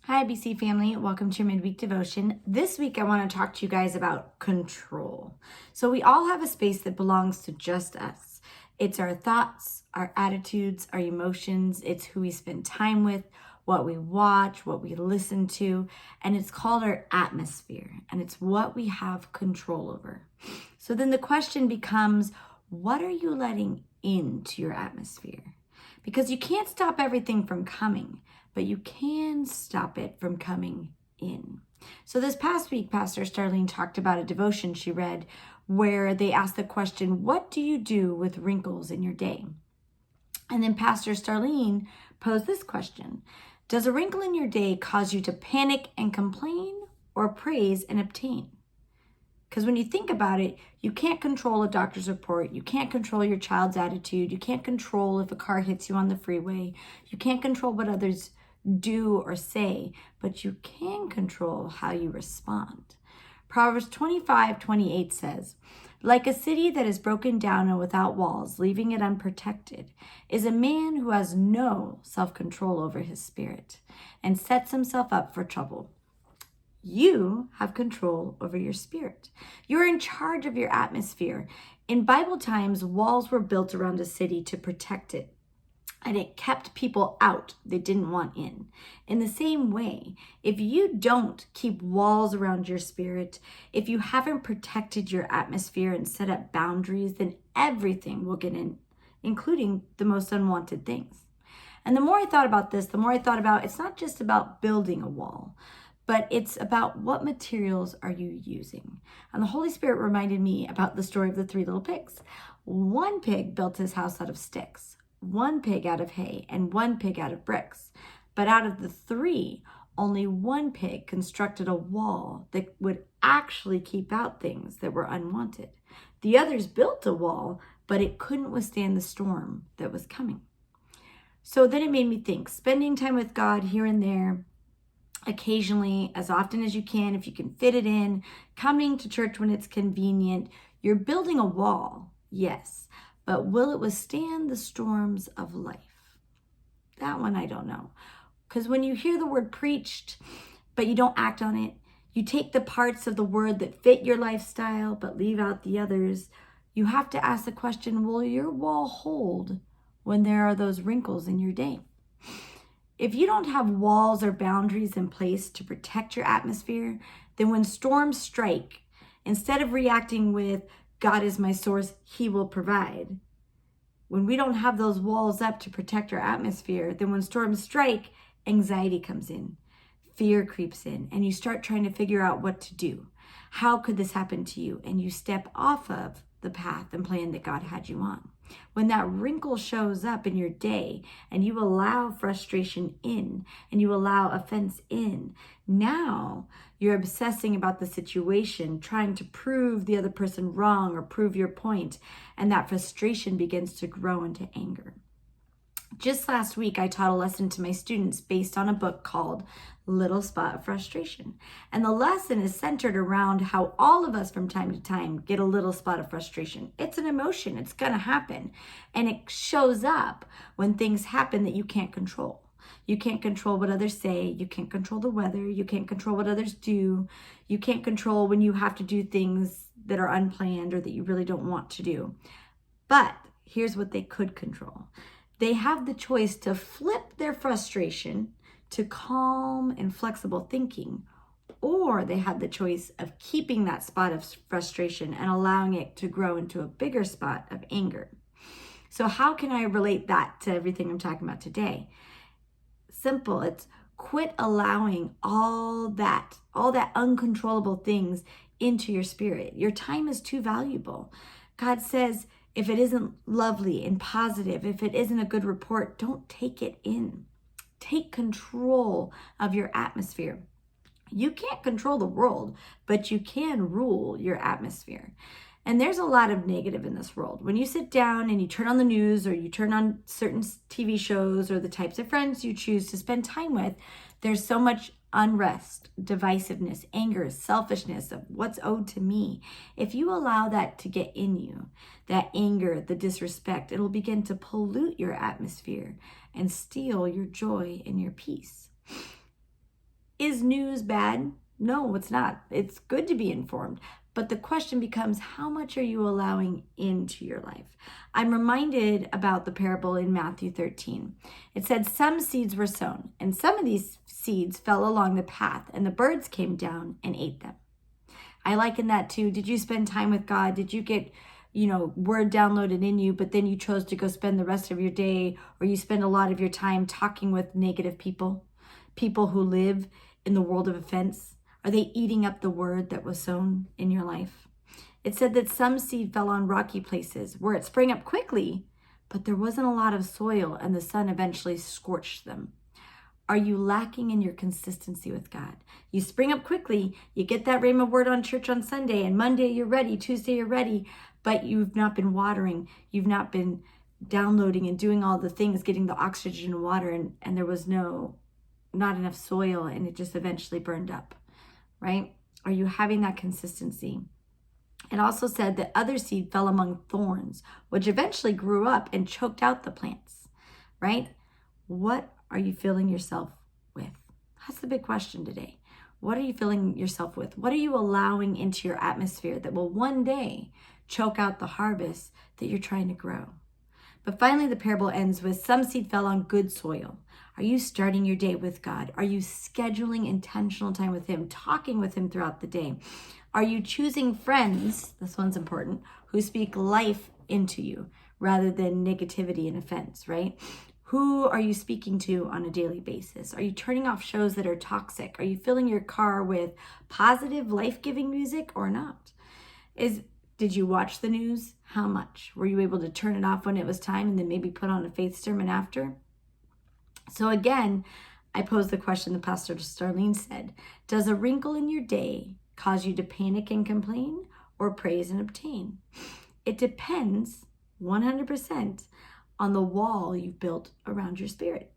Hi, BC family. Welcome to your midweek devotion. This week, I want to talk to you guys about control. So, we all have a space that belongs to just us. It's our thoughts, our attitudes, our emotions. It's who we spend time with, what we watch, what we listen to, and it's called our atmosphere, and it's what we have control over. So, then the question becomes, what are you letting into your atmosphere? Because you can't stop everything from coming, but you can stop it from coming in. So this past week, Pastor Starlene talked about a devotion she read where they asked the question, what do you do with wrinkles in your day? And then Pastor Starlene posed this question, does a wrinkle in your day cause you to panic and complain or praise and obtain? Because when you think about it, you can't control a doctor's report. You can't control your child's attitude. You can't control if a car hits you on the freeway. You can't control what others do or say, but you can control how you respond. Proverbs 25:28 says, like a city that is broken down and without walls, leaving it unprotected, is a man who has no self-control over his spirit and sets himself up for trouble. You have control over your spirit. You're in charge of your atmosphere. In Bible times, walls were built around a city to protect it, and it kept people out they didn't want in. In the same way, if you don't keep walls around your spirit, if you haven't protected your atmosphere and set up boundaries, then everything will get in, including the most unwanted things. And the more I thought about this, the more I thought about it's not just about building a wall, but it's about what materials are you using. And the Holy Spirit reminded me about the story of the 3 little pigs. One pig built his house out of sticks, one pig out of hay, and one pig out of bricks. But out of the 3, only one pig constructed a wall that would actually keep out things that were unwanted. The others built a wall, but it couldn't withstand the storm that was coming. So then it made me think, spending time with God here and there, occasionally, as often as you can, if you can fit it in, coming to church when it's convenient, you're building a wall, yes, but will it withstand the storms of life? That one I don't know. Because when you hear the word preached, but you don't act on it, you take the parts of the word that fit your lifestyle, but leave out the others, you have to ask the question, will your wall hold when there are those wrinkles in your day? If you don't have walls or boundaries in place to protect your atmosphere, then when storms strike, instead of reacting with, God is my source, He will provide, when we don't have those walls up to protect our atmosphere, then when storms strike, anxiety comes in, fear creeps in, and you start trying to figure out what to do. How could this happen to you? And you step off of the path and plan that God had you on. When that wrinkle shows up in your day and you allow frustration in and you allow offense in, now you're obsessing about the situation, trying to prove the other person wrong or prove your point, and that frustration begins to grow into anger. Just last week, I taught a lesson to my students based on a book called Little Spot of Frustration. And the lesson is centered around how all of us from time to time get a little spot of frustration. It's an emotion. It's going to happen. And it shows up when things happen that you can't control. You can't control what others say. You can't control the weather. You can't control what others do. You can't control when you have to do things that are unplanned or that you really don't want to do. But here's what they could control. They have the choice to flip their frustration to calm and flexible thinking, or they had the choice of keeping that spot of frustration and allowing it to grow into a bigger spot of anger. So how can I relate that to everything I'm talking about today? Simple. It's quit allowing all that uncontrollable things into your spirit. Your time is too valuable. God says, if it isn't lovely and positive, if it isn't a good report, don't take it in. Take control of your atmosphere. You can't control the world, but you can rule your atmosphere. And there's a lot of negative in this world. When you sit down and you turn on the news or you turn on certain TV shows or the types of friends you choose to spend time with, there's so much unrest, divisiveness, anger, selfishness of what's owed to me. If you allow that to get in you, that anger, the disrespect, it'll begin to pollute your atmosphere and steal your joy and your peace. Is news bad? No, it's not. It's good to be informed. But the question becomes, how much are you allowing into your life? I'm reminded about the parable in Matthew 13. It said some seeds were sown, and some of these seeds fell along the path, and the birds came down and ate them. I liken that to, did you spend time with God? Did you get, word downloaded in you, but then you chose to go spend the rest of your day, or you spend a lot of your time talking with negative people who live in the world of offense? Are they eating up the word that was sown in your life? It said that some seed fell on rocky places where it sprang up quickly, but there wasn't a lot of soil and the sun eventually scorched them. Are you lacking in your consistency with God? You spring up quickly, you get that rhema word on church on Sunday, and Monday you're ready, Tuesday you're ready, but you've not been watering, you've not been downloading and doing all the things, getting the oxygen and water, and there was not enough soil, and it just eventually burned up. Right? Are you having that consistency? It also said that other seed fell among thorns, which eventually grew up and choked out the plants, right? What are you filling yourself with? That's the big question today. What are you filling yourself with? What are you allowing into your atmosphere that will one day choke out the harvest that you're trying to grow? But finally, the parable ends with some seed fell on good soil. Are you starting your day with God? Are you scheduling intentional time with Him, talking with Him throughout the day? Are you choosing friends, this one's important, who speak life into you rather than negativity and offense, right? Who are you speaking to on a daily basis? Are you turning off shows that are toxic? Are you filling your car with positive, life-giving music or not? Did you watch the news? How much? Were you able to turn it off when it was time and then maybe put on a faith sermon after? So again, I posed the question that Pastor Starlene said, does a wrinkle in your day cause you to panic and complain or praise and obtain? It depends 100% on the wall you've built around your spirit.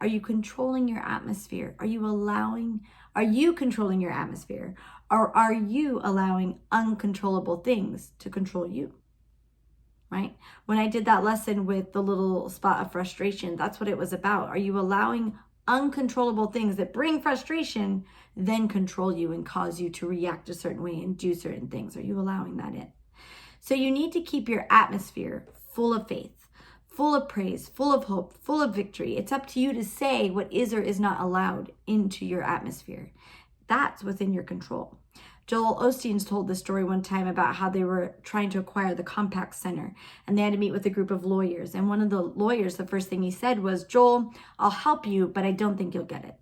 Are you controlling your atmosphere? Are you controlling your atmosphere? Or are you allowing uncontrollable things to control you? Right? When I did that lesson with the little spot of frustration, that's what it was about. Are you allowing uncontrollable things that bring frustration then control you and cause you to react a certain way and do certain things? Are you allowing that in? So you need to keep your atmosphere full of faith, full of praise, full of hope, full of victory. It's up to you to say what is or is not allowed into your atmosphere. That's within your control. Joel Osteen's told the story one time about how they were trying to acquire the Compaq Center, and they had to meet with a group of lawyers. And one of the lawyers, the first thing he said was, Joel, I'll help you, but I don't think you'll get it.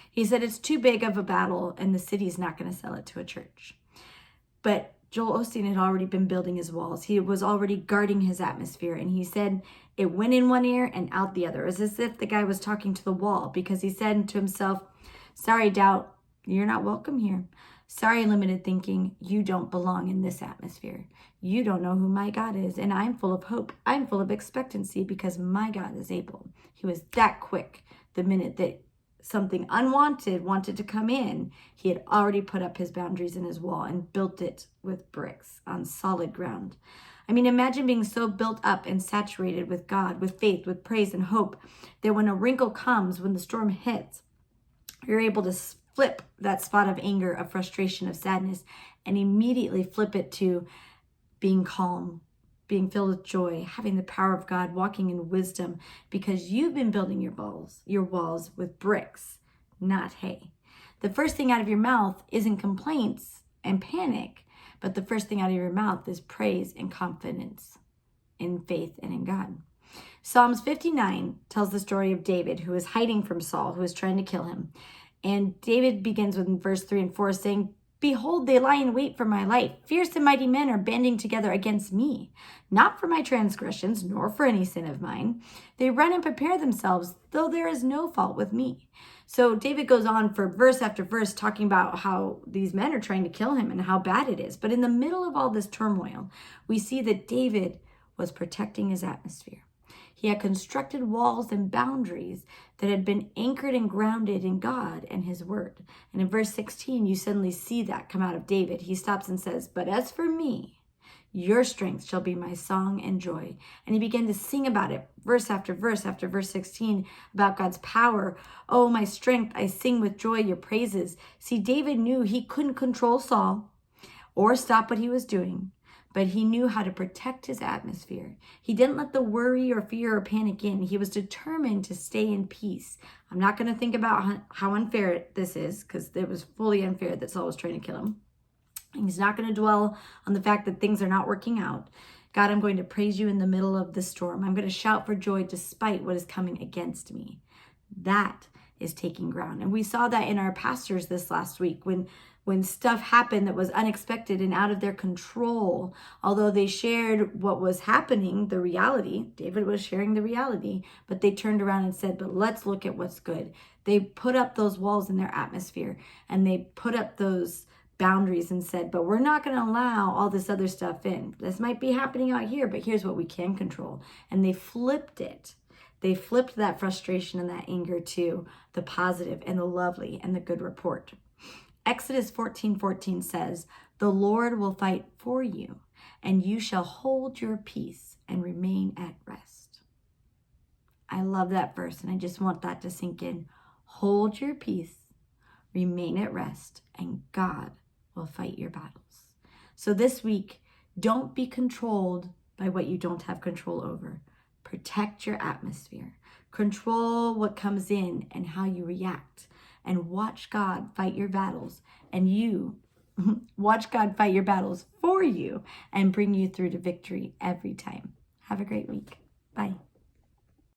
He said, it's too big of a battle and the city's not going to sell it to a church. But Joel Osteen had already been building his walls. He was already guarding his atmosphere. And he said it went in one ear and out the other. It was as if the guy was talking to the wall, because he said to himself, sorry, doubt, you're not welcome here. Sorry, limited thinking, you don't belong in this atmosphere. You don't know who my God is, and I'm full of hope. I'm full of expectancy because my God is able. He was that quick the minute that something unwanted wanted to come in. He had already put up his boundaries in his wall and built it with bricks on solid ground. I mean, imagine being so built up and saturated with God, with faith, with praise and hope, that when a wrinkle comes, when the storm hits, you're able to flip that spot of anger, of frustration, of sadness, and immediately flip it to being calm, being filled with joy, having the power of God, walking in wisdom, because you've been building your walls with bricks, not hay. The first thing out of your mouth isn't complaints and panic, but the first thing out of your mouth is praise and confidence in faith and in God. Psalms 59 tells the story of David, who is hiding from Saul, who is trying to kill him. And David begins with verse 3 and 4 saying, behold, they lie in wait for my life. Fierce and mighty men are banding together against me, not for my transgressions, nor for any sin of mine. They run and prepare themselves, though there is no fault with me. So David goes on for verse after verse talking about how these men are trying to kill him and how bad it is. But in the middle of all this turmoil, we see that David was protecting his atmosphere. He had constructed walls and boundaries that had been anchored and grounded in God and his word. And in verse 16, you suddenly see that come out of David. He stops and says, but as for me, Your strength shall be my song and joy. And he began to sing about it, verse after verse after verse 16, about God's power. Oh, my strength, I sing with joy your praises. See, David knew he couldn't control Saul or stop what he was doing, but he knew how to protect his atmosphere. He didn't let the worry or fear or panic in. He was determined to stay in peace. I'm not going to think about how unfair this is, because it was fully unfair that Saul was trying to kill him. He's not going to dwell on the fact that things are not working out. God, I'm going to praise you in the middle of the storm. I'm going to shout for joy despite what is coming against me. That is taking ground. And we saw that in our pastors this last week when stuff happened that was unexpected and out of their control. Although they shared what was happening, the reality, David was sharing the reality, but they turned around and said, but let's look at what's good. They put up those walls in their atmosphere, and they put up those boundaries and said, but we're not going to allow all this other stuff in. This might be happening out here, but here's what we can control. And they flipped it. They flipped that frustration and that anger to the positive and the lovely and the good report. Exodus 14:14 says, the Lord will fight for you, and you shall hold your peace and remain at rest. I love that verse, and I just want that to sink in. Hold your peace, remain at rest, and God will fight your battles. So this week, don't be controlled by what you don't have control over. Protect your atmosphere. Control what comes in and how you react. And watch God fight your battles. And you watch God fight your battles for you and bring you through to victory every time. Have a great week. Bye.